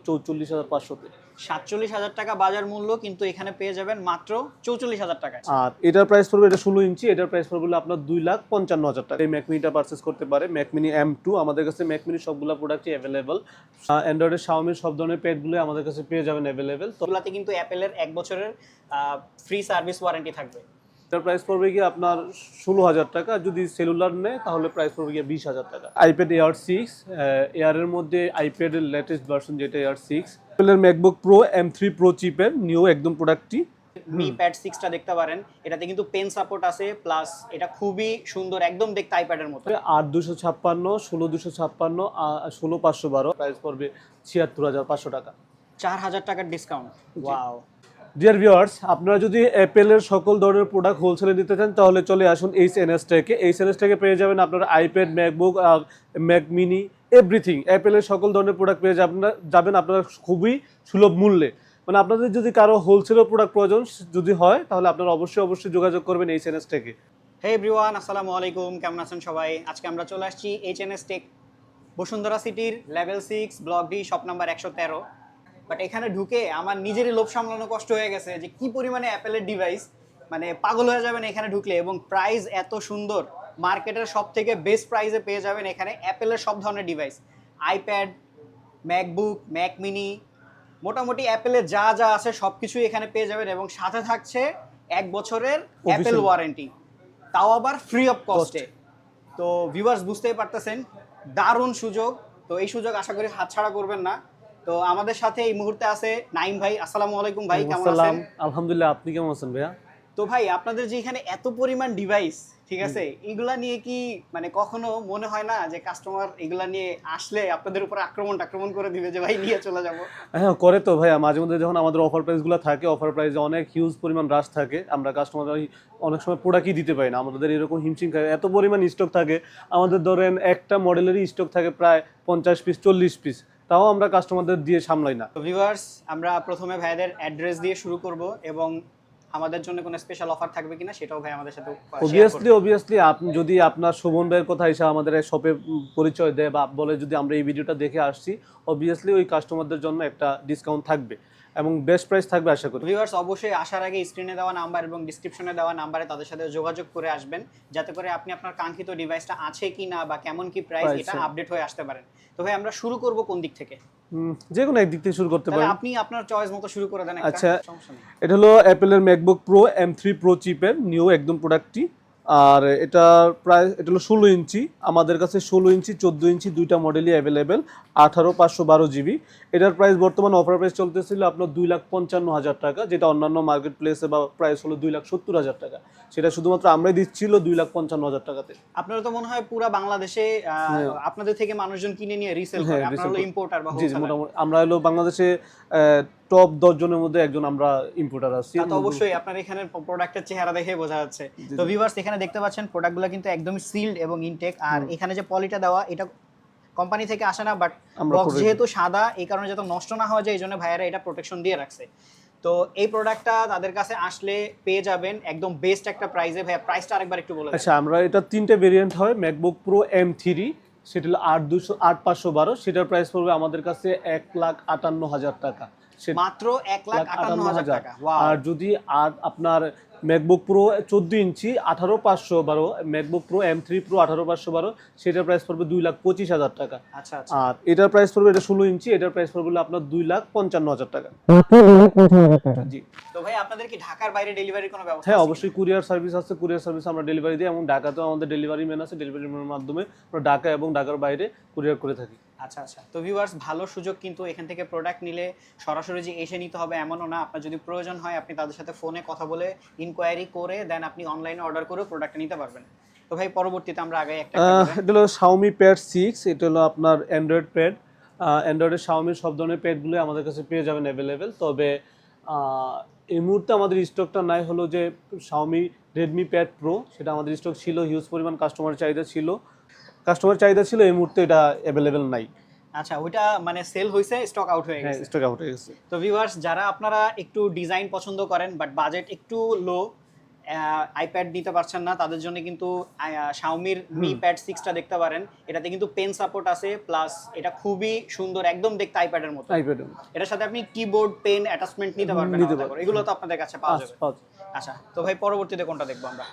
44,500 তে। 47,000 টাকা বাজার মূল্য, কিন্তু এখানে পেয়ে যাবেন মাত্র 44,000 টাকায়। আর এটার প্রাইস পড়বে, এটা 16 ইঞ্চি, এটার প্রাইস পড়বে হলো আপনার 2,55,000 টাকা। এই ম্যাক মিনিটা পারচেস করতে পারে, ম্যাক মিনি M2। আমাদের কাছে ম্যাক মিনি সবগুলো প্রোডাক্টই অ্যাভেলেবল। অ্যান্ড্রয়েডের শাওমির সব ধরনের প্যাডগুলো আমাদের কাছে পেয়ে যাবেন অ্যাভেলেবেল। তো এগুলাতে কিন্তু অ্যাপেলের 1 বছরের ফ্রি সার্ভিস ওয়ারেন্টি থাকবে। এটার প্রাইস পড়বে গিয়ে আপনার 16,000 টাকা। যদি সেলুলার নেয় তাহলে প্রাইস পড়বে গিয়ে 20,000 টাকা। আইপ্যাড এয়ার 6, এয়ারের মধ্যে আইপ্যাডের লেটেস্ট ভার্সন যেটা এয়ার 6। অ্যাপেলের ম্যাকবুক প্রো M3 প্রো চিপের নিউ একদম প্রোডাক্টটি। মি প্যাড 6টা দেখতে পারেন, এটাতে কিন্তু পেন সাপোর্ট আছে, প্লাস এটা খুবই সুন্দর, একদম দেখতে আইপ্যাডের মতো। 8,256, 16,256, 16,512। প্রাইস পড়বে 76,500 টাকা। 4,000 টাকার ডিসকাউন্ট। ওয়াও। ডিয়ার ভিউয়ার্স, আপনারা যদি অ্যাপেলের সকল ধরনের প্রোডাক্ট হোলসেলে নিতে চান তাহলে চলে আসুন এইচএনএস টেকে। এইচএনএস টেকে পেয়ে যাবেন আপনারা iPad, MacBook, Mac mini, everything. অ্যাপেলের সকল ধরনের প্রোডাক্ট পেয়ে যাবেন আপনারা খুবই সুলভ মূল্যে। মানে আপনাদের যদি কারো হোলসেলের প্রোডাক্ট প্রয়োজন যদি হয় তাহলে আপনারা অবশ্যই যোগাযোগ করবেন এইচএনএস টেকে। হে এভরিওয়ান, আসসালামু আলাইকুম, কেমন আছেন সবাই? আজকে আমরা চলে আসছি এইচএনএস টেক, বসুন্ধরা সিটির level 6 block D, shop number 113। But এখানে ঢুকে আমার নিজেরই লোভ সামলানো কষ্ট হয়ে গেছে যে কি পরিমাণে অ্যাপেলের ডিভাইস, মানে পাগল হয়ে যাবেন এখানে ঢুকলে। এবং প্রাইস এত সুন্দর, মার্কেটের সব থেকে বেস্ট প্রাইসে পেয়ে যাবেন এখানে অ্যাপেলের সব ধরনের device, iPad, MacBook, Mac mini, মোটামুটি অ্যাপেলের যা যা আছে সব কিছুই এখানে পেয়ে যাবেন। এবং সাথে থাকছে 1 বছরের অ্যাপেল ওয়ারেন্টি, তাও আবার ফ্রি অফ কস্টে। তো ভিউয়ার্স বুঝতেই পারতেছেন, দারুণ সুযোগ। তো এই সুযোগ আশা করি হাতছাড়া করবেন না। তো আমাদের সাথে এই মুহূর্তে আছে নাইম ভাই। আসসালামু আলাইকুম ভাই, কেমন আছেন? আলহামদুলিল্লাহ, আপনি কেমন আছেন ভাইয়া? তো ভাই, আপনাদের যে এখানে এত পরিমাণ ডিভাইস, ঠিক আছে, এগুলা নিয়ে কি মানে কখনো মনে হয় না যে কাস্টমার এগুলা নিয়ে আসলে আপনাদের উপর আক্রমণ করে দিবে যে ভাই নিয়ে চলে যাব? হ্যাঁ, করে তো ভাইয়া। মাঝে মধ্যে যখন আমাদের অফার প্রাইসগুলো থাকে, অফার প্রাইসে অনেক হিউজ পরিমাণ রাশ থাকে, আমরা কাস্টমার অনেক সময় প্রোডাক্টই দিতে পারি না। আমাদের এরকম হিমশিম খায়, এত পরিমাণ স্টক থাকে। আমাদের ধরেন একটা মডেলেরই স্টক থাকে প্রায় 50 পিস 40 পিস, তাও আমরা কাস্টমারদের দিয়ে সামলাই না। তো ভিউয়ার্স, আমরা প্রথমে ভাইদের অ্যাড্রেস দিয়ে শুরু করব, এবং আমাদের জন্য কোনো স্পেশাল অফার থাকবে কিনা সেটাও ভাই আমাদের সাথে অবভিয়াসলি আপনি যদি আপনার শোভন ভাইয়ের কথা হিসাবে আমাদের শপে পরিচয় দেয় বা বলে যদি আমরা এই ভিডিওটা দেখে আসছি, অবভিয়াসলি ওই কাস্টমারদের জন্য একটা ডিসকাউন্ট থাকবে এবং বেস্ট প্রাইস থাকবে আশা করি। ভিউয়ার্স, অবশ্যই আসার আগে স্ক্রিনে দেওয়া নাম্বার এবং ডিসক্রিপশনে দেওয়া নাম্বারে তাদের সাথে যোগাযোগ করে আসবেন, যাতে করে আপনি আপনার কাঙ্ক্ষিত ডিভাইসটা আছে কি না বা কেমন কি প্রাইস এটা আপডেট হয়ে আসতে পারেন। তো ভাই, আমরা শুরু করব কোন দিক থেকে? যে কোনো একদিক থেকে শুরু করতে পারেন। আপনি আপনার চয়েস মতো শুরু করে দেন। আচ্ছা, সমস্যা নেই। এটা হলো অ্যাপেলের ম্যাকবুক প্রো M3 প্রো চিপের নিউ একদম প্রোডাক্টটি। আর এটার প্রাইস, এটা হলো 16 ইঞ্চি। আমাদের কাছে 16 ইঞ্চি 14 ইঞ্চি দুইটা মডেলই অ্যাভেলেবেল, 18,512 জিবি। এটার প্রাইস বর্তমান অফার প্রাইস চলতেছিল আপনার 2,55,000 টাকা, যেটা অন্যান্য মার্কেট প্লেসে বা প্রাইস হলো 2,70,000 টাকা। সেটা শুধুমাত্র আমরাই দিচ্ছিল 2,55,000 টাকাতে। আপনারা তো মনে হয় পুরো বাংলাদেশে আপনাদের থেকে মানুষজন কিনে নিয়ে রিসেল করে, আপনারা হলো ইম্পোর্টার বা হোলসেলার? মোটামুটি আমরা হলো বাংলাদেশে টপ 10 জনের মধ্যে একজন আমরা ইম্পোর্টার আছি। তো অবশ্যই আপনার এখানে প্রোডাক্টের চেহারা দেখে বোঝা যাচ্ছে। তো ভিউয়ার্স, এখানে দেখতে পাচ্ছেন প্রোডাক্টগুলো কিন্তু একদমই সিলড এবং ইনটেক। আর এখানে যে পলিটা দেওয়া, এটা কোম্পানি থেকে আসে না, বাট বক্স যেহেতু সাদা, এই কারণে যাতে নষ্ট না হয়ে যায় এই জন্য ভাইয়ারা এটা প্রোটেকশন দিয়ে রাখছে। তো এই প্রোডাক্টটা তাদের কাছে আসলে পেয়ে যাবেন একদম বেস্ট একটা প্রাইসে। ভাইয়া, প্রাইসটা আরেকবার একটু বলে দেন। আচ্ছা, আমরা এটা তিনটে ভেরিয়েন্ট হয়। ম্যাকবুক প্রো M3, সেটা হলো 8,512, সেটার প্রাইস পড়বে আমাদের কাছে 1,58,000 টাকা, মাত্র 1,58,000 টাকা। আর যদি আপনার ম্যাকবুক প্রো 14 ইঞ্চি 18,512, ম্যাকবুক প্রো M3 প্রো 18,512, সেটার প্রাইস পড়বে 2,25,000 টাকা। আচ্ছা আচ্ছা। আর এটার প্রাইস পড়বে, এটা 16 ইঞ্চি, এটার প্রাইস পড়বে আপনার 2,55,000 টাকা। জি। তো ভাই, আপনাদের কি ঢাকার বাইরে ডেলিভারির কোনো ব্যবস্থা? হ্যাঁ, অবশ্যই কুরিয়ার সার্ভিস আছে। কুরিয়ার সার্ভিস আমরা ডেলিভারি দিই, এবং ঢাকাতেও আমাদের ডেলিভারি ম্যান আছে। ডেলিভারি ম্যানের মাধ্যমে আমরা ঢাকা এবং ঢাকার বাইরে কুরিয়ার করে থাকি। আচ্ছা আচ্ছা। তো ভিউয়ার্স, ভালো সুযোগ, কিন্তু এখান থেকে প্রোডাক্ট নিলে সরাসরি যে এসে নিতে হবে এমনও না। আপনার যদি প্রয়োজন হয় আপনি তাদের সাথে ফোনে কথা বলে ইনকোয়ারি করে দেন আপনি অনলাইনে অর্ডার করে প্রোডাক্ট নিতে পারবেন। তো ভাই, পরবর্তীতে আমরা আগে একটা এটা হলো Xiaomi Pad 6। এটা হলো আপনার অ্যান্ড্রয়েড প্যাড। অ্যান্ড্রয়েডের Xiaomi সব ধরনের প্যাডগুলো আমাদের কাছে পেয়ে যাবেন অ্যাভেলেবেল। তবে এই মুহূর্তে আমাদের স্টকটা নাই হলো যে Xiaomi Redmi Pad Pro, সেটা আমাদের স্টক ছিল, হিউজ পরিমাণ কাস্টমার চাহিদা ছিল। এই মুহূর্তে এটা অ্যাভেলেবেল নাই। আচ্ছা, ওইটা মানে সেল হইছে, স্টক আউট হয়ে গেছে। স্টক আউট হয়ে গেছে। তো ভিউয়ার্স, যারা আপনারা একটু ডিজাইন পছন্দ করেন বাট বাজেট একটু লো, আইপ্যাড নিতে পারছেন না তাদের জন্য কিন্তু শাওমির মি প্যাড 6টা দেখতে পারেন। এটাতে কিন্তু পেন সাপোর্ট আছে, প্লাস এটা খুবই সুন্দর, একদম দেখতে আইপ্যাডের মতো। আইপ্যাডের এটার সাথে আপনি কিবোর্ড পেন অ্যাটাচমেন্ট নিতে পারবেন নিতে আলাদা করে। এগুলো তো আপনাদের কাছে পাওয়া যাবে। আচ্ছা, তো ভাই পরবর্তীতে কোনটা দেখবো আমরা?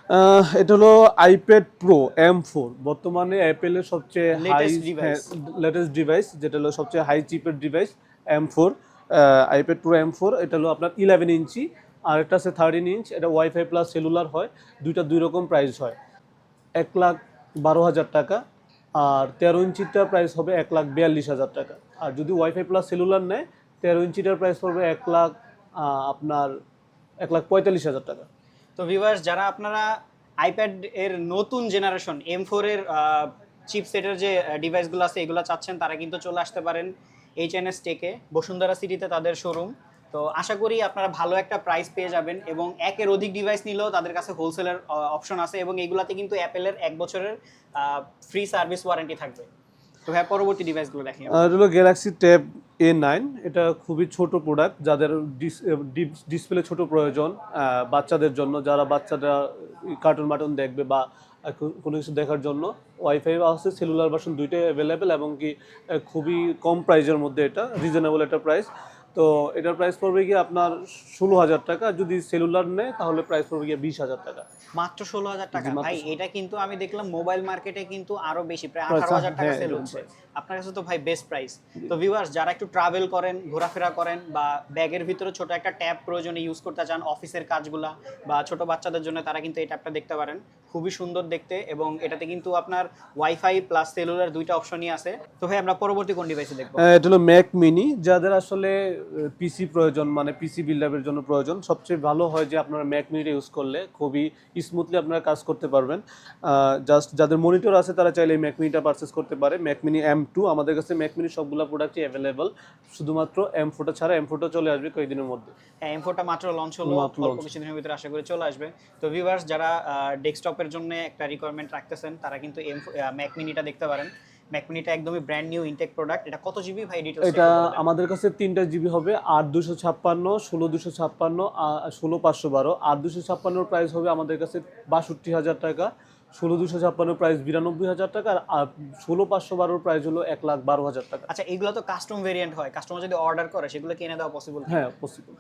এটা হলো আইপ্যাড প্রো M4, বর্তমানে অ্যাপেলের সবচেয়ে high Latest device। Latest device, যেটা হলো সবচেয়ে হাই চিপের device M4। IPad pro M4 এটা হলো আপনার 11 ইঞ্চি, আর একটা আছে 13 ইঞ্চ। এটা ওয়াইফাই প্লাস সেলুলার হয়, দুইটা দুই রকম প্রাইস হয়। 1,12,000 টাকা, আর 13 ইঞ্চিটার প্রাইস হবে 1,42,000 টাকা। আর যদি ওয়াইফাই প্লাস সেলুলার নেয় 13 ইঞ্চিটার প্রাইস পড়বে আপনার 1,45,000 টাকা। তো ভিউয়ার্স, যারা আপনারা আইপ্যাড এর নতুন জেনারেশন M4 এর চিপসেটের যে ডিভাইসগুলো আছে এগুলো চাচ্ছেন, তারা কিন্তু চলে আসতে পারেন এইচএনএস টেকে, বসুন্ধরা সিটিতে তাদের শোরুম। তো আশা করি আপনারা ভালো একটা প্রাইস পেয়ে যাবেন, এবং একের অধিক ডিভাইস নিলেও তাদের কাছে হোলসেলের অপশন আছে, এবং এগুলাতে কিন্তু অ্যাপেলের 1 বছরের ফ্রি সার্ভিস ওয়ারেন্টি থাকবে। তো হ্যাঁ, পরবর্তী ডিভাইসগুলো দেখি। আর হলো গ্যালাক্সি ট্যাব A9। এটা খুবই ছোট প্রোডাক্ট, যাদের ডিসপ্লে ছোট প্রয়োজন, বাচ্চাদের জন্য, যারা বাচ্চারা কার্টুন মাটুন দেখবে বা কোনো কিছু দেখার জন্য। ওয়াইফাই আছে, সেলুলার ভার্সন দুইটাই অ্যাভেলেবেল, এবং কি খুবই কম প্রাইসের মধ্যে, এটা রিজনেবল একটা প্রাইস। তো এটার প্রাইস পড়বে গিয়ে আপনার 16,000 টাকা, যদি সেলুলার নেয় তাহলে প্রাইস পড়বে গিয়ে 20,000 টাকা। মাত্র 16,000 টাকা? ভাই এটা কিন্তু আমি দেখলাম মোবাইল মার্কেটে কিন্তু আরো বেশি, প্রায় আচ্ছা, 18,000 টাকা হ্যাঁ, সেল হচ্ছে। আপনার কাছে তো ভাই বেস্ট প্রাইস। তো ভিউয়ার্স, যারা একটু ট্রাভেল করেন, ঘোরাফেরা করেন, বা ব্যাগের ভিতরে ছোট একটা ট্যাব প্রয়োজনে ইউজ করতে চান অফিসের কাজগুলা, বা ছোট বাচ্চাদের জন্য, তারা কিন্তু এই ট্যাবটা দেখতে পারেন। খুবই সুন্দর দেখতে, এবং এটাতে কিন্তু আপনার ওয়াইফাই প্লাস সেলুলার দুইটা অপশনই আছে। তো ভাই আমরা পরবর্তী কোন ডিভাইসে দেখবো? এটা হলো ম্যাক মিনি। যাদের আসলে পিসি প্রয়োজন, মানে পিসি বিল্ডআপের জন্য প্রয়োজন, সবচেয়ে ভালো হয় যে আপনারা ম্যাক মিনিটা ইউজ করলে খুবই স্মুথলি আপনারা কাজ করতে পারবেন। জাস্ট যাদের মনিটর আছে তারা চাইলে ম্যাক মিনিটা পারচেস করতে পারে। ম্যাক মিনি M2, আমাদের কাছে ম্যাক মিনি সবগুলো প্রোডাক্টই অ্যাভেলেবল, শুধুমাত্র M4টা ছাড়া। M4টা চলে আসবে কয়েকদিনের মধ্যে। হ্যাঁ, M4টা মাত্র লঞ্চ হলো, অল্প কিছুদিনের ভিতরে আশা করি চলে আসবে। তো ভিউয়ার্স, যারা ডেস্কটপের জন্য একটা রিকোয়ারমেন্ট রাখতেছেন, তারা কিন্তু ম্যাক মিনিটা দেখতে পারেন। ম্যাক মিনিটা একদমই ব্র্যান্ড নিউ ইনটেক প্রোডাক্ট। এটা কত জিবি ভাই ডিটেইলস? এটা আমাদের কাছে 3টা জিবি হবে, 8/256, 16/256, 16/512। 8/256 প্রাইস হবে আমাদের কাছে 62,000 টাকা, 16/256 প্রাইস 92,000 টাকা, আর 16/512 প্রাইস হলো 1,12,000 টাকা। আচ্ছা, এগুলো তো কাস্টম ভেরিয়েন্ট হয়, কাস্টমার যদি অর্ডার করে সেগুলো কি এনে দেওয়া পসিবল? হ্যাঁ, পসিবল।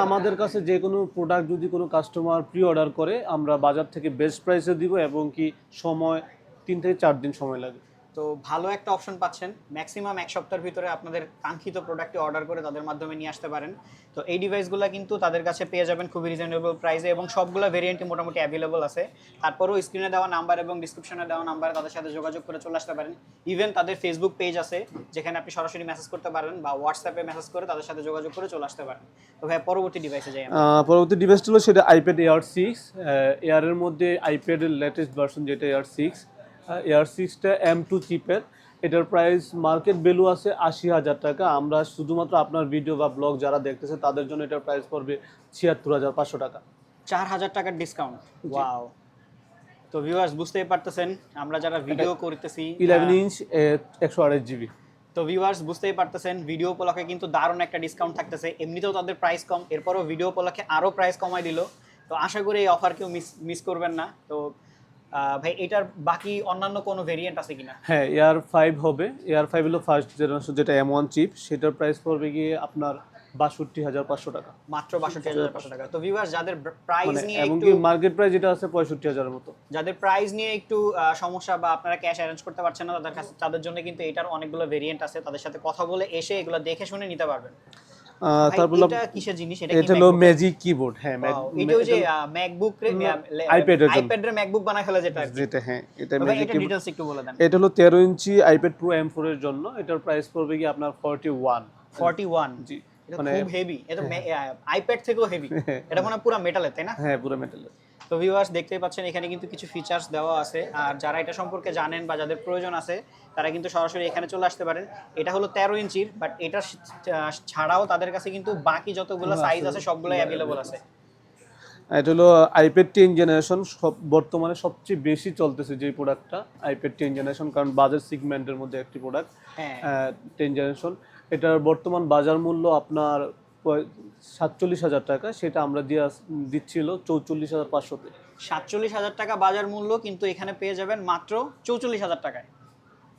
আমাদের কাছে যে কোনো প্রোডাক্ট যদি কোনো কাস্টমার প্রি অর্ডার করে, আমরা বাজার থেকে বেস্ট প্রাইসে দিব, এবং কি সময় 3 থেকে 4 দিন সময় লাগে। তো ভালো একটা অপশন পাচ্ছেন, ম্যাক্সিমাম 1 সপ্তাহের ভিতরে আপনাদের কাঙ্ক্ষিত প্রোডাক্টটি অর্ডার করে তাদের মাধ্যমে নিয়ে আসতে পারেন। তো এই ডিভাইসগুলো কিন্তু তাদের কাছে পেয়ে যাবেন খুবই রিজনেবল প্রাইসে, এবং সবগুলো ভেরিয়েন্টই মোটামুটি অ্যাভেলেবল আছে। তারপরেও স্ক্রিনে দেওয়া নাম্বার এবং ডিসক্রিপশনে দেওয়া নাম্বারে তাদের সাথে যোগাযোগ করে চলে আসতে পারেন। ইভেন তাদের ফেসবুক পেজ আছে, যেখানে আপনি সরাসরি মেসেজ করতে পারেন, বা হোয়াটসঅ্যাপে মেসেজ করে তাদের সাথে যোগাযোগ করে চলে আসতে পারেন। তো ভাই পরবর্তী ডিভাইসে যাই আমরা। পরবর্তী ডিভাইসটা হলো সেটা আইপ্যাড Air 6। এয়ারের মধ্যে আইপ্যাডের লেটেস্ট ভার্সন যেটা Air 6। Air 6টা M2 চিপের। এটার প্রাইস মার্কেট ভ্যালু আছে 80,000 টাকা। আমরা শুধুমাত্র আপনার ভিডিও বা ব্লগ যারা দেখতেছে তাদের জন্য এটার প্রাইস পড়বে 76,500 টাকা। 4,000 টাকার ডিসকাউন্ট, ওয়াও! তো ভিউয়ার্স, বুঝতেই পারতেছেন আমরা যারা ভিডিও করতেছি, 11 ইঞ্চ 128 জিবি। তো ভিউয়ার্স বুঝতেই পারতেছেন ভিডিও উপলক্ষে কিন্তু দারুণ একটা ডিসকাউন্ট থাকতেছে। এমনিতেও তাদের প্রাইস কম, এরপরও ভিডিও উপলক্ষে আরও প্রাইস কমাই দিল। তো আশা করি এই অফার কেউ মিস করবেন না। তো ভাই, এটার বাকি অন্যান্য কোনো ভেরিয়েন্ট আছে কিনা? হ্যাঁ, Air 5 হবে। Air 5 হলো ফার্স্ট জেনারেশন, যেটা M1 চিপ। সেটার প্রাইস পড়বে গিয়ে আপনার 62,500 টাকা, মাত্র 62,500 টাকা। তো ভিউয়ার্স, যাদের প্রাইস নিয়ে এবং একটু, কি মার্কেট প্রাইস যেটা আছে 65,000 এর মতো, যাদের প্রাইস নিয়ে একটু সমস্যা, বা আপনারা ক্যাশ অ্যারেঞ্জ করতে পারছেন না, তাদের জন্য কিন্তু এটার অনেকগুলো ভেরিয়েন্ট আছে। তাদের সাথে কথা বলে এসে এগুলো দেখে শুনে নিতে পারবেন। তারপর এটা কিসের জিনিস? এটা হলো ম্যাজিক কিবোর্ড। হ্যাঁ, এটা ওই যে ম্যাকবুক আইপ্যাডের ম্যাকবুক বানায় ফেলে যেটা। হ্যাঁ, এটা ভাই ম্যাজিক এটা কিবোর্ড। ডিটেইলস একটু বলে দেন। এটা হলো 13 ইঞ্চি আইপ্যাড প্রো M4 এর জন্য। এটার প্রাইস পড়বে কি আপনার 41। জি, এটা খুব হেভি, এটা আইপ্যাড থেকেও হেভি। এটা মনে হয় পুরো মেটালের, তাই না? হ্যাঁ, পুরো মেটালের। তো ভিউয়ার্স, দেখতেই পাচ্ছেন এখানে কিন্তু কিছু ফিচার্স দেওয়া আছে, আর যারা এটা সম্পর্কে জানেন বা যাদের প্রয়োজন আছে তারা কিন্তু সরাসরি এখানে চলে আসতে পারেন। এটা হলো 13 ইঞ্চির, বাট এটা ছাড়াও তাদের কাছে কিন্তু বাকি যতগুলো সাইজ আছে সবগুলোই অ্যাভেলেবল আছে। এটা হলো আইপ্যাড 10 জেনারেশন, বর্তমানে সবচেয়ে বেশি চলতেছে যে প্রোডাক্টটা আইপ্যাড 10 জেনারেশন, কারণ বাজার সেগমেন্টের মধ্যে একটি প্রোডাক্ট। 10 জেনারেশন, এটার বর্তমান বাজার মূল্য আপনার 47,000 টাকা। সেটা আমরা দিচ্ছিল 44,500-তে। 47,000 টাকা বাজার মূল্য, কিন্তু এখানে পেয়ে যাবেন মাত্র 44,000 টাকায়।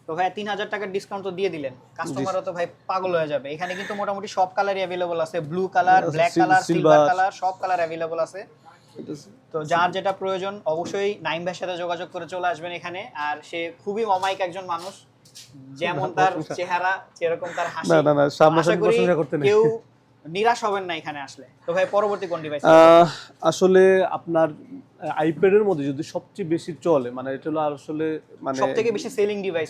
তো ভাই 3,000 টাকার ডিসকাউন্ট তো দিয়ে দিলেন, কাস্টমাররা তো ভাই পাগল হয়ে যাবে। এখানে কিন্তু মোটামুটি সব কালারই অ্যাভেলেবল আছে, blue colour, black colour, silver colour, সব কালার অ্যাভেলেবল আছে। তো যার যেটা প্রয়োজন অবশ্যই নাইম ভাইয়ের সাথে যোগাযোগ করে চলে আসবেন এখানে। আর সে খুবই অমায়িক একজন মানুষ, যেমন তার চেহারা সেরকম তার হাসি। না আশা করি কেউ নিরাশ হবেন না এখানে আসলে। তো ভাই পরবর্তী কোন ডিভাইস? আসলে আপনার আইপ্যাডের মধ্যে যদি সবচেয়ে বেশি চলে, মানে এটা হলো আসলে মানে সবথেকে বেশি সেলিং ডিভাইস,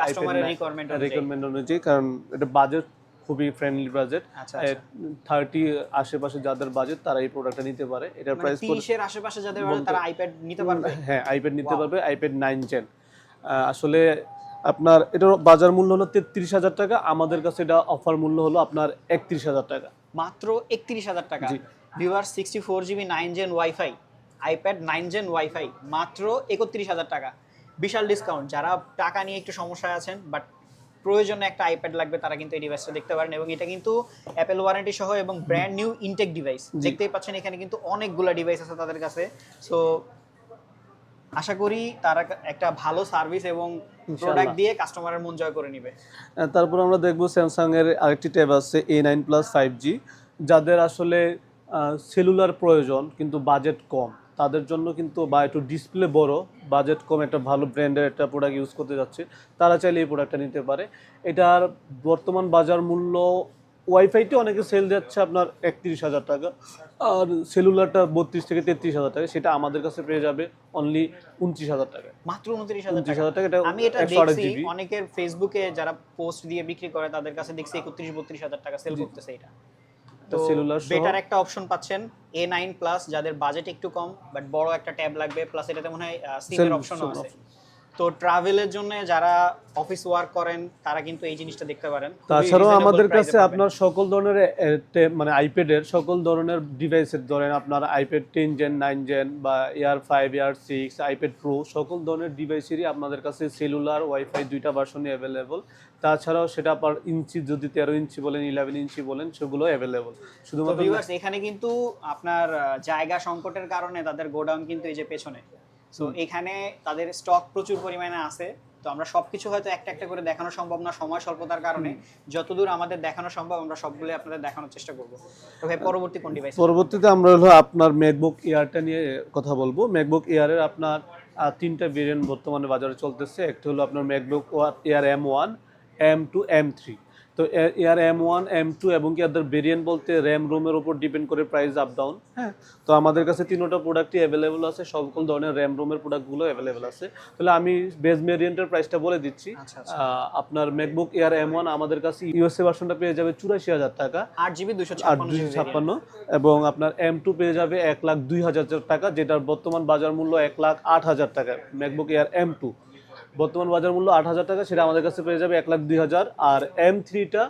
কাস্টমারের রিকোয়ারমেন্ট অনুযায়ী, কারণ এটা বাজেট খুবই ফ্রেন্ডলি বাজেট। 30 আশেপাশে যাদের বাজেট তারা এই প্রোডাক্টটা নিতে পারে। এটার প্রাইস 30 এর আশেপাশে যাদের বাজেট তারা আইপ্যাড নিতে পারবে। হ্যাঁ, আইপ্যাড নিতে পারবে, আইপ্যাড 9 জেন। আসলে আপনার এটার বাজার মূল্য হলো 33,000 টাকা, আমাদের কাছে এটা অফার মূল্য হলো আপনার 31,000 টাকা, মাত্র 31,000 টাকা। Viewer 64 GB 9 gen WiFi, iPad 9 gen WiFi মাত্র 31,000 টাকা। বিশাল ডিসকাউন্ট। যারা টাকা নিয়ে একটু সমস্যায় আছেন বাট প্রয়োজনে একটা আইপ্যাড লাগবে, তারা কিন্তু এই ডিভাইসটা দেখতে পারেন। এবং এটা কিন্তু অ্যাপেল ওয়ারেন্টি সহ এবং ব্র্যান্ড নিউ ইনটেক ডিভাইস। দেখতেই পাচ্ছেন এখানে কিন্তু অনেকগুলো ডিভাইস আছে তাদের কাছে। সো আশা করি তারা একটা ভালো সার্ভিস এবং প্রোডাক্ট দিয়ে কাস্টমারের মন জয় করে নেবে। তারপর আমরা দেখব স্যামসাং এর আরেকটি ট্যাব আছে A9 Plus 5G। যাদের আসলে সেলুলার প্রয়োজন কিন্তু বাজেট কম, তাদের জন্য কিন্তু, বা একটু ডিসপ্লে বড়, বাজেট কম, একটা ভালো ব্র্যান্ডের একটা প্রোডাক্ট ইউজ করতে যাচ্ছে, তারা চাইলে এই প্রোডাক্টটা নিতে পারে। এটার বর্তমান বাজার মূল্য, ওয়াইফাইটি অনেকে সেল যাচ্ছে আপনার 31,000 টাকা, আর সেলুলারটা 32 থেকে 33,000 টাকা, সেটা আমাদের কাছে পেয়ে যাবে অনলি 29,000 টাকা, মাত্র 29,000 টাকা। আমি এটা দেখছি অনেকের ফেসবুকে যারা পোস্ট দিয়ে বিক্রি করে তাদের কাছে দেখছি 31-32,000 টাকা সেল করতেছে এটা। তো বেটার একটা অপশন পাচ্ছেন A9 প্লাস, যাদের বাজেট একটু কম বাট বড় একটা ট্যাব লাগবে, প্লাস এটাতে মনে হয় সিমের অপশনও আছে। তো ট্রাভেলের জন্য যারা অফিস ওয়ার্ক করেন তারা কিন্তু এই জিনিসটা দেখতে পারেন। তাছাড়াও আমাদের কাছে আপনার সকল ধরনের মানে আইপ্যাডের সকল ধরনের ডিভাইসের, ধরেন আপনার আইপ্যাড 10 জেন, 9 জেন বা Air 5, Air 6, আইপ্যাড প্রো, সকল ধরনের ডিভাইসেরই আপনাদের কাছে সেলুলার ওয়াইফাই দুইটা ভার্সনই অ্যাভেলেবল। তাছাড়াও সেটা পার ইঞ্চি, যদি 13 ইঞ্চি বলেন, 11 ইঞ্চি বলেন, সেগুলো অ্যাভেলেবল। শুধুমাত্র ভিউয়ার্স এখানে কিন্তু আপনার জায়গা সংকটের কারণে তাদের গোডাউন কিন্তু এই যে পেছনে, সো এখানে তাদের স্টক প্রচুর পরিমাণে আছে। তো আমরা সবকিছু হয়তো একটা একটা করে দেখানো সম্ভব না সময় স্বল্পতার কারণে, যতদূর আমাদের দেখানো সম্ভব আমরা সবগুলো আপনাদের দেখানোর চেষ্টা করব। তো ভাই পরবর্তী কোন ডিভাইস? পরবর্তীতে আমরা হলো আপনার ম্যাকবুক এয়ারটা নিয়ে কথা বলবো। ম্যাকবুক এয়ারের আপনার তিনটা ভেরিয়েন্ট বর্তমানে বাজারে চলতেছে। একটা হলো আপনার MacBook air M1, M2, M3। তো এয়ার M1, M2 এবং কি এদের ভেরিয়েন্ট বলতে র্যাম রোমের উপর ডিপেন্ড করে প্রাইস আপ ডাউন। হ্যাঁ, তো আমাদের কাছে তিনটা প্রোডাক্টই অ্যাভেলেবল আছে, সকল ধরনের র্যাম রোমের প্রোডাক্টগুলো অ্যাভেলেবল আছে। তাহলে আমি বেস ভেরিয়েন্টের প্রাইসটা বলে দিচ্ছি। আপনার ম্যাকবুক এয়ার M1 আমাদের কাছে ইউএসএ ভার্সনটা পেয়ে যাবে 84,000 টাকা, 8GB 256, এবং আপনার M2 পেয়ে যাবে 1,02,000 টাকা, যেটার বর্তমান বাজার মূল্য 1,08,000 টাকা। ম্যাকবুক এয়ার M2 বর্তমান বাজার মূল্য 8,000 টাকা, সেটা আমাদের কাছে পেয়ে যাবে 1,02,000। আর M3টা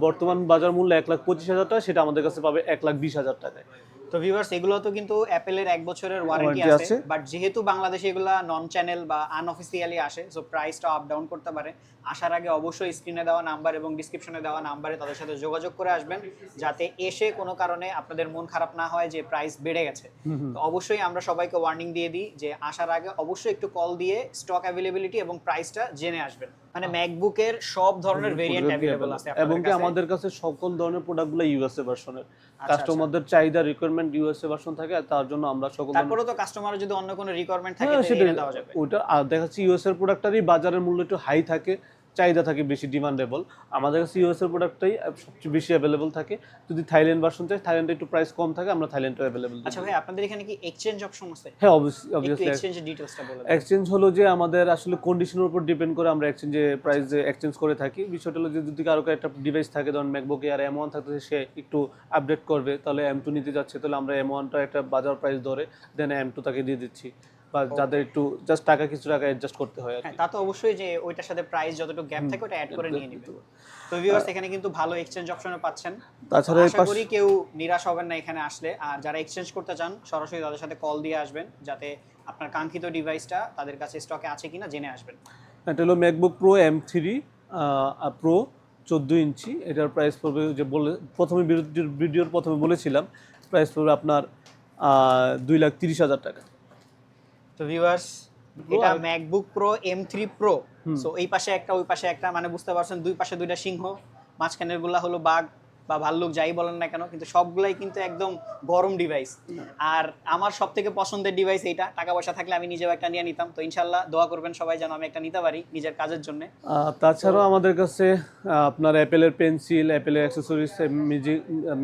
বর্তমান বাজার মূল্য 1,25,000 টাকা, সেটা আমাদের কাছে পাবে 1,20,000 টাকায়। তো ভিউয়ার্স এগুলো তো কিন্তু অ্যাপেলের 1 বছরের ওয়ারেন্টি আছে, বাট যেহেতু বাংলাদেশে এগুলা নন চ্যানেল বা আনঅফিসিয়ালি আসে, সো প্রাইসটা আপ ডাউন করতে পারে। আসার আগে অবশ্যই স্ক্রিনে দেওয়া নাম্বার এবং ডিসক্রিপশনে দেওয়া নাম্বারে তাদের সাথে যোগাযোগ করে আসবেন, যাতে এসে কোনো কারণে আপনাদের মন খারাপ না হয় যে প্রাইস বেড়ে গেছে। তো অবশ্যই আমরা সবাইকে ওয়ার্নিং দিয়ে দিই যে আসার আগে অবশ্যই একটু কল দিয়ে স্টক অ্যাভেলেবিলিটি এবং প্রাইসটা জেনে আসবেন। মানে ম্যাকবুকের সব ধরনের ভেরিয়েন্ট অ্যাভেলেবল আছে এবং কি আমাদের কাছে সকল ধরনের প্রোডাক্টগুলো ইউএসএ ভার্সনের। কাস্টমারদের চাহিদা রিকোয়ারমেন্ট ইউএসএ ভার্সন থাকে, তার জন্য আমরা সকল, তারপরে তো কাস্টমারের যদি অন্য কোনো রিকোয়ারমেন্ট থাকে সেটা দেওয়া যাবে। ওটা দেখাচ্ছি ইউএসএ এর প্রোডাক্টটারই বাজারের মূল্য একটু হাই থাকে, চাহিদা থাকে বেশি, ডিমান্ডেবল। আমাদের কাছে ইউএস এর প্রোডাক্টটাই সবচেয়ে বেশি অ্যাভেলেবল থাকে। যদি থাইল্যান্ড ভার্সন চাই, থাইল্যান্ডে একটু প্রাইস কম থাকে, আমরা থাইল্যান্ডটা অ্যাভেলেবল। আচ্ছা ভাই, আপনাদের এখানে কি এক্সচেঞ্জ অপশন আছে? হ্যাঁ, অবভিয়াসলি। এক্সচেঞ্জের ডিটেইলসটা বলে দেন। এক্সচেঞ্জ হলো যে আমাদের আসলে কন্ডিশনের উপর ডিপেন্ড করে আমরা এক্সচেঞ্জে প্রাইস এক্সচেঞ্জ করে থাকি। বিষয়টা হলো যে যদি কারো একটা ডিভাইস থাকে, ধরুন ম্যাকবুক এয়ার M1 থাকতে, সে একটু আপডেট করবে, তাহলে M2 নিতে যাচ্ছে, তাহলে আমরা M1টা একটা বাজার প্রাইস ধরে দেন M2 তাকে দিয়ে দিচ্ছি, বা যাদের একটু জাস্ট টাকা কিছু টাকা অ্যাডজাস্ট করতে হয়। হ্যাঁ, তা তো অবশ্যই, যে ওইটার সাথে প্রাইস যতটুকু গ্যাপ থাকে ওটা অ্যাড করে নিয়ে নিবে। তো ভিউয়ার্স এখানে কিন্তু ভালো এক্সচেঞ্জ অপশনও পাচ্ছেন। তাছাড়া আশা করি কেউ নিরাশ হবেন না এখানে আসলে। আর যারা এক্সচেঞ্জ করতে চান সরাসরি তাদের সাথে কল দিয়ে আসবেন, যাতে আপনার কাঙ্ক্ষিত ডিভাইসটা তাদের কাছে স্টকে আছে কিনা জেনে আসবেন। এটা হলো ম্যাকবুক প্রো M3 প্রো 14 ইঞ্চি। এটার প্রাইস পড়বে, যে বলে প্রথমে ভিডিওর প্রথমে বলেছিলাম, প্রাইস পড়বে আপনার 2,30,000 টাকা। তো ভিউয়ার্স, Pro এটা আর- MacBook Pro M3 Pro. So এই পাশে একটা ওই পাশে একটা, মানে বুঝতে পারছেন দুই পাশে দুইটা সিংহ, মাঝখানের গুলা হলো বাঘ বা ভাল্লুক, যাই বলেন না কেন, কিন্তু সবগুলাই কিন্তু একদম গরম ডিভাইস। আর আমার সব থেকে পছন্দের ডিভাইস এইটা। টাকা পয়সা থাকলে আমি নিজেও একটা নিয়ে নিতাম। তো ইনশাল্লাহ দোয়া করবেন সবাই যেন আমি একটা নিতে পারি নিজের কাজের জন্য। তাছাড়াও আমাদের কাছে আপনার অ্যাপেলের পেন্সিল, অ্যাপেলের অ্যাক্সেসরিজ,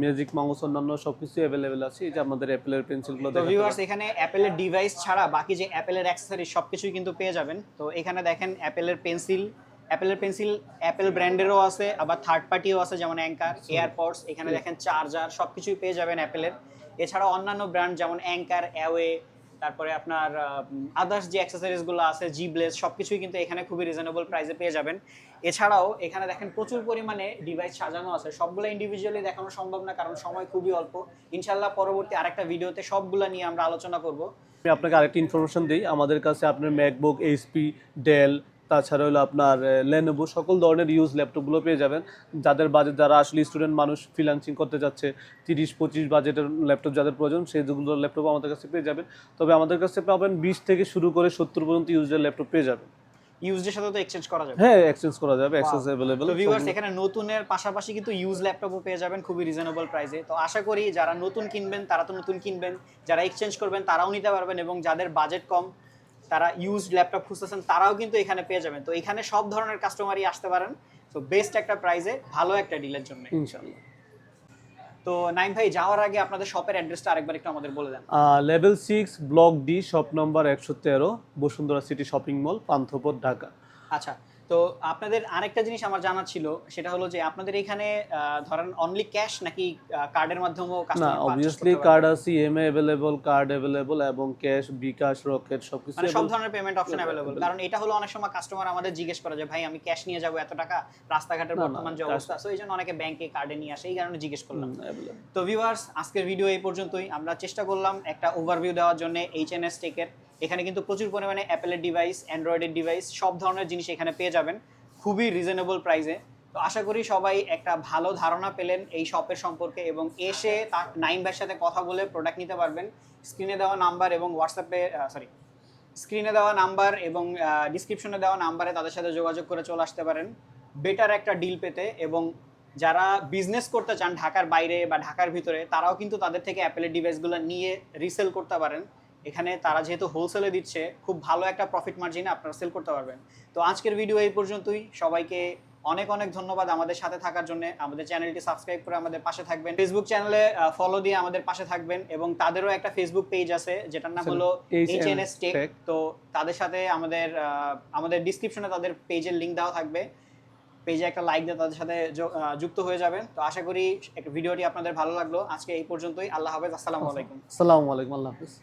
ম্যাজিক মাউস, অন্যান্য সবকিছু অ্যাভেলেবেল আছে। এই যে আমাদের অ্যাপেলের পেন্সিলগুলো তো দেখাতে ভিউয়ার্স, পারেন। এখানে অ্যাপেলের ডিভাইস ছাড়া বাকি যে অ্যাপেলের অ্যাক্সেসরিজ সবকিছুই কিন্তু পেয়ে যাবেন। তো এখানে দেখেন অ্যাপেলের পেন্সিল অ্যাপেল ব্র্যান্ডেরও আছে, আবার থার্ড পার্টিও আছে, যেমন অ্যাঙ্কার, এয়ারপডস, এখানে দেখেন চার্জার, সবকিছুই পেয়ে যাবেন অ্যাপেলের। এছাড়াও অন্যান্য ব্র্যান্ড যেমন অ্যাঙ্কার, অ্যাওয়ে, তারপরে আপনার আদার্স যে অ্যাক্সেসরিজগুলো আছে, জিব্লেস, সবকিছুই কিন্তু এখানে খুবই রিজনেবল প্রাইসে পেয়ে যাবেন। এছাড়াও এখানে দেখেন প্রচুর পরিমাণে ডিভাইস সাজানো আছে। সবগুলো ইন্ডিভিজুয়ালি দেখানো সম্ভব না, কারণ সময় খুবই অল্প। ইনশাল্লাহ পরবর্তী আরেকটা ভিডিওতে সবগুলো নিয়ে আমরা আলোচনা করব। আমি আপনাকে আরেকটা ইনফরমেশন দিই, আমাদের কাছে আপনার ম্যাকবুক, এইচপি, ডেল, তাছাড়া হলো আপনার লেনোভো, সকল ধরনের ইউজ ল্যাপটপগুলো পেয়ে যাবেন। যারা আসলে স্টুডেন্ট মানুষ ফ্রিল্যান্সিং করতে যাচ্ছে, 30-25 বাজেটের ল্যাপটপ যাদের প্রয়োজন, সেইগুলো ল্যাপটপ আমাদের কাছে পেয়ে যাবেন। তবে আমাদের কাছে পাবেন 20 থেকে শুরু করে 70 পর্যন্ত ইউজের ল্যাপটপ পেয়ে যাবেন। ইউজডের সাথে তো এক্সচেঞ্জ করা যাবে। হ্যাঁ, এক্সচেঞ্জ করা যাবে, Wow. Exchange available. তো ভিউয়ার্স, এখানে নতুনের পাশাপাশি কিন্তু ইউজ ল্যাপটপও পেয়ে যাবেন খুবই রিজনেবল প্রাইসে। তো আশা করি যারা নতুন কিনবেন তারা তো নতুন কিনবেন, যারা এক্সচেঞ্জ করবেন তারাও নিতে পারবেন, এবং যাদের বাজেট কম তারা ইউজ ল্যাপটপ খুঁজতেছেন তারাও কিন্তু এখানে পেয়ে যাবেন। তো এখানে সব ধরনের কাস্টমারই আসতে পারেন। তো বেস্ট একটা প্রাইসে ভালো একটা ডিলের জন্য ইনশাআল্লাহ। তো নাইম ভাই, যাওয়ার আগে আপনাদের শপের অ্যাড্রেসটা আরেকবার একটু আমাদের বলে দেন। Level 6 block D, shop number 113, Bashundhara City shopping mall, Panthapath, Dhaka. আচ্ছা, তো আপনাদের আরেকটা জিনিস আমার জানার ছিল, সেটা হলো যে আপনাদের এখানে ধরেন অনলি ক্যাশ নাকি কার্ডের মাধ্যমেও না, কাস্টমার অবভিয়াসলি কার্ড আছে, ইএমআই অ্যাভেলেবল, কার্ড অ্যাভেলেবল, এবং ক্যাশ, বিকাশ, রকেট সবকিছু মানে সব available। ধরনের পেমেন্ট অপশন অ্যাভেলেবল? কারণ এটা হলো অনেক সময় কাস্টমার আমাদের জিজ্ঞেস করে যে ভাই আমি ক্যাশ নিয়ে যাব এত টাকা, রাস্তাঘাটের না, বর্তমান যে cash- অবস্থা, সো এই জন্য অনেকে ব্যাংকে কার্ডে নিয়ে আসে, এই কারণে জিজ্ঞেস করলাম। available। তো ভিউয়ার্স, আজকের ভিডিও এই পর্যন্তই। আমরা চেষ্টা করলাম একটা ওভারভিউ দেওয়ার জন্য এইচএনএস টেকের। এখানে কিন্তু প্রচুর পরিমাণে অ্যাপেলের ডিভাইস, অ্যান্ড্রয়েডের ডিভাইস, সব ধরনের জিনিস এখানে পেয়ে যাবেন খুবই রিজনেবল প্রাইসে। তো আশা করি সবাই একটা ভালো ধারণা পেলেন এই শপের সম্পর্কে, এবং এসে তার নাইম ভাইয়ের সাথে কথা বলে প্রোডাক্ট নিতে পারবেন। স্ক্রিনে দেওয়া নাম্বার এবং স্ক্রিনে দেওয়া নাম্বার এবং ডিসক্রিপশনে দেওয়া নাম্বারে তাদের সাথে যোগাযোগ করে চলে আসতে পারেন বেটার একটা ডিল পেতে। এবং যারা বিজনেস করতে চান ঢাকার বাইরে বা ঢাকার ভিতরে, তারাও কিন্তু তাদের থেকে অ্যাপেলের ডিভাইসগুলো নিয়ে রিসেল করতে পারেন। এখানে তারা যেহেতু হোলসেলে দিচ্ছে, খুব ভালো একটা প্রফিট মার্জিনে আপনারা সেল করতে পারবেন। তো আজকের ভিডিও এই পর্যন্তই। সবাইকে অনেক অনেক ধন্যবাদ আমাদের সাথে থাকার জন্য। আমাদের চ্যানেলটি সাবস্ক্রাইব করে আমাদের পাশে থাকবেন, ফেসবুক চ্যানেলে ফলো দিয়ে আমাদের পাশে থাকবেন, এবং তাদেরও একটা ফেসবুক পেজ আছে যেটার নাম হলো এইচএনএস টেক। তো তাদের সাথে আমাদের ডিসক্রিপশনে তাদের পেজের লিংক দেওয়া থাকবে, পেজে একটা লাইক দিয়ে তাদের সাথে যুক্ত হয়ে যাবেন। তো আশা করি ভিডিওটি আপনাদের ভালো লাগলো। আজকে এই পর্যন্তই। আল্লাহ হাফেজ, আসসালামু আলাইকুম। আসসালামু আলাইকুম, আল্লাহ হাফেজ।